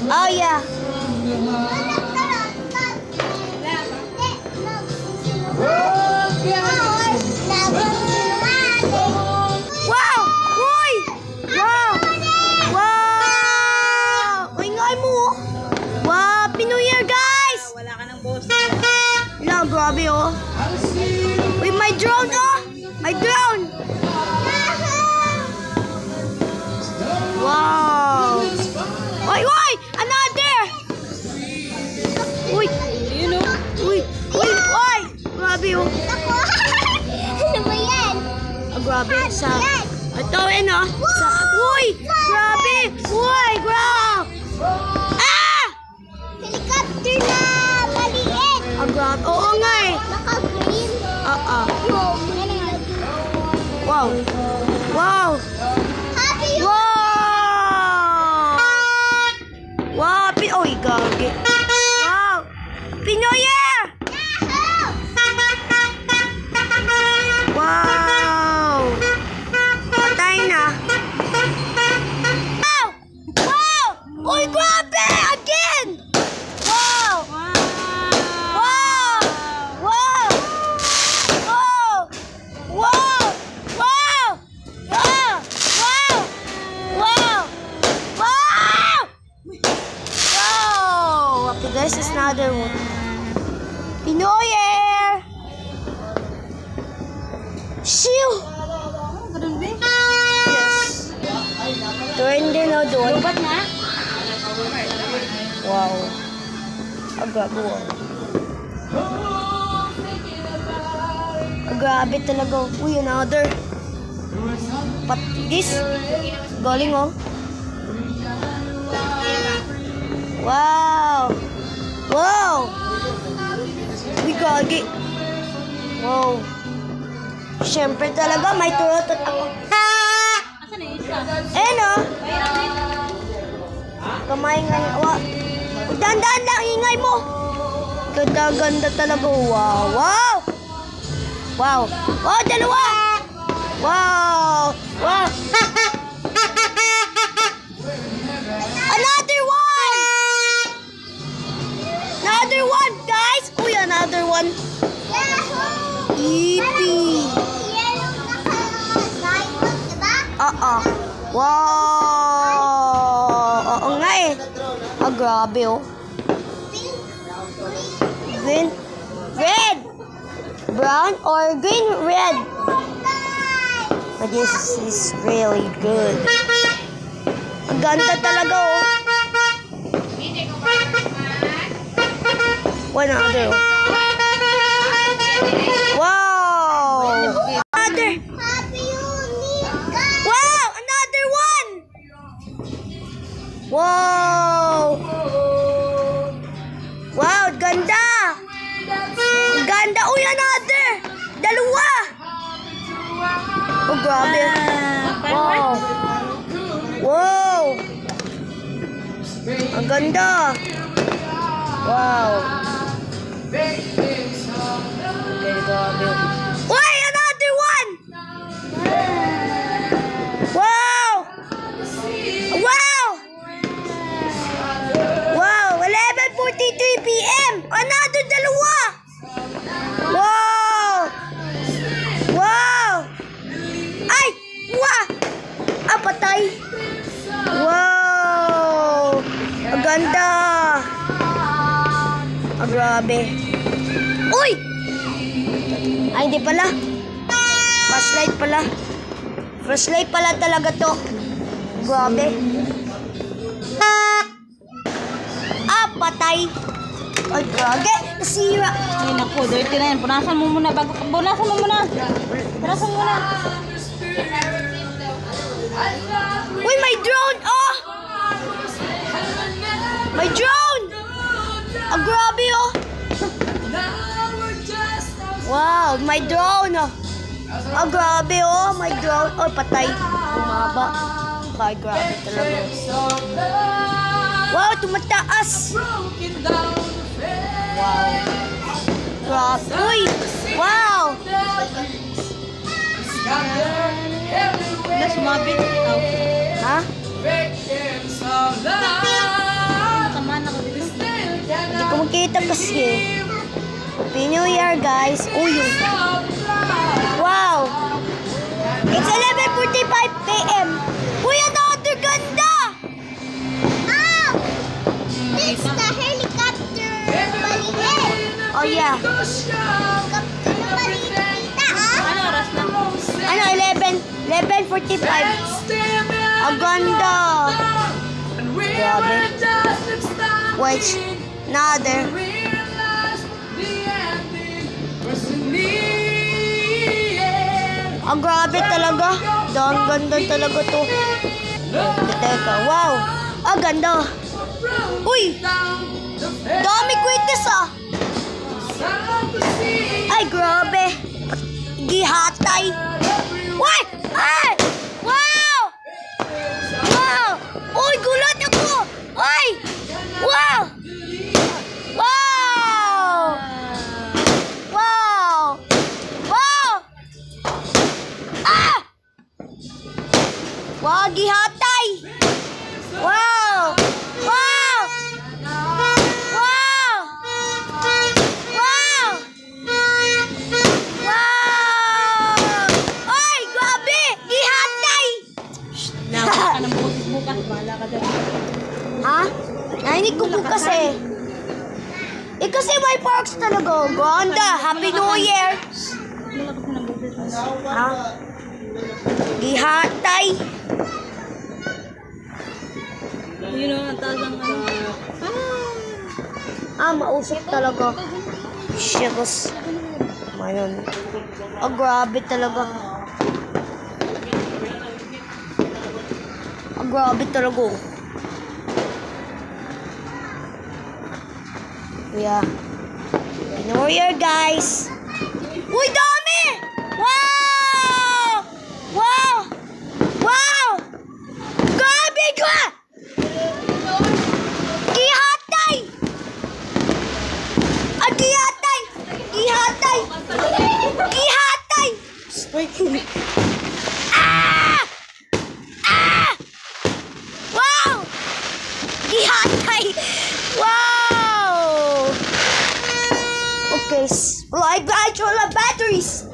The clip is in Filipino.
Oh, yeah. Wow! Uy! Wow! Wow! Ingay mo. Wow! Pinoy Year, guys! Wala ka ng boss. Wala, grabe, oh. Uy, may drone, oh! May drone! Wow! Uy, uy! Another! Uy! You know? Uy! Uy! Uy! Grabe, oh. Ano ba yan? Oh, grabe. Sa... Ito, ano? Sa... Uy! Grabe! Uy! Grabe! Ah! Helicopter na maliit. Oh, grabe. Oo nga, eh. Naka-green. Oo. Wow. Wow! Wow! Happy Wow! Wow! Uy, gagi. Wow! Pinoy Year! Wow! Patay na. Wow! Wow! Uy, grabe! Again! Wow! Wow! Wow! Wow! Wow! Wow! Wow! Wow! Wow! Wow! Okay, guys, is another one. Pinoy Year! Shiu! Ganun ba? Yes. Turn din o doon. Lubat nga. Wow. Grabe, wow. Grabe talaga. Uy, another. Patis. Galing, oh. Wow. Wow. Uy, gagi. Wow. Siyempre talaga, may turotot ako. Asan na yung isa? Eh, no? Kamay nga yung awa. Dandan lang, ingay mo. Ganda-ganda talaga. Wow. Wow. Wow. Wow, dalawa. Wow. Wow. Another one. Another one, guys. Uy, another one. Yippee. Yellow na ka-diamond, diba? Oo. Wow. Oo nga eh. Ah, grabe oh. Pink, Green. Red. Brown or green? Red. But this is really good. Ang ganda talaga oh. One other. Wow. Another. happy unique. Wow. Another one. Wow. Wow. Ganda. Ganda. Uy, another. Dalawa. Oh, grabe. Wow. Wow. Ang ganda. Wow. Okay, grabe. Uy, another one. Wow. Wow. Wow. 11:43 p.m. Another dalawa. Wow. Wow. Ay. Wow. Ah, patay. Wow. Ang ganda. Ah, grabe. Uy! Ay, hindi pala. Flashlight pala. Flashlight pala talaga to. Grabe. Ah, patay. Ay, grabe. Nasira. Ay, naku, dirty na yan. Punasan mo muna. Punasan mo muna. Punasan mo muna. Uy, may drone. Oh! May drone. Ah, grabe oh. Wow, may drone oh. Ah, grabe oh. May drone. Oh, patay. Bumaba. Ay, grabe talaga. Wow, tumataas. Wow. Grabe. Uy! Wow! Wala, sumabit. Oh. Ha? kasi. Happy New Year, guys. Uy, wow. It's 11:45 p.m. Uy, another ganda. Ah! It's the helicopter. Maliit. Oh, yeah. Helicopter na maliit. Kita, ah. Ano oras na? Ano, 11:45. Ang ganda. Grabe. Wait, another. Ang grabe talaga. Ang ganda talaga to. Teka, wow. Ang ganda. Uy! Dami kwitis ah. Ay, grabe. Gihatay. Uy! Ay! Wow! Wow! Uy, gulat ako! Uy! Wow! Wow! Wow! Wow! Ah! Wow, gihatay! Wow! Wow! Wow! Wow! Wow! Ay, grabe! Gihatay! Nawala ka ng bukas. Bahala ka dyan. Ha? Nainig ko po kasi. Eh kasi may parks talaga. Ganda! Happy New Year! Malakot na ng bukas. Ha? Gihatay! Yun o, ang taas ang ano. Mausok talaga. Shigos. Mayroon. Grabe talaga. Grabe talaga. Yeah. New Year, guys. Uy, dami! Wow! Wow! Wow! Grabe ka! Gihatay! Gihatay! Gihatay! Gihatay! Ah! Ah! Wow! Gihatay! Wow! Okay, I control the batteries.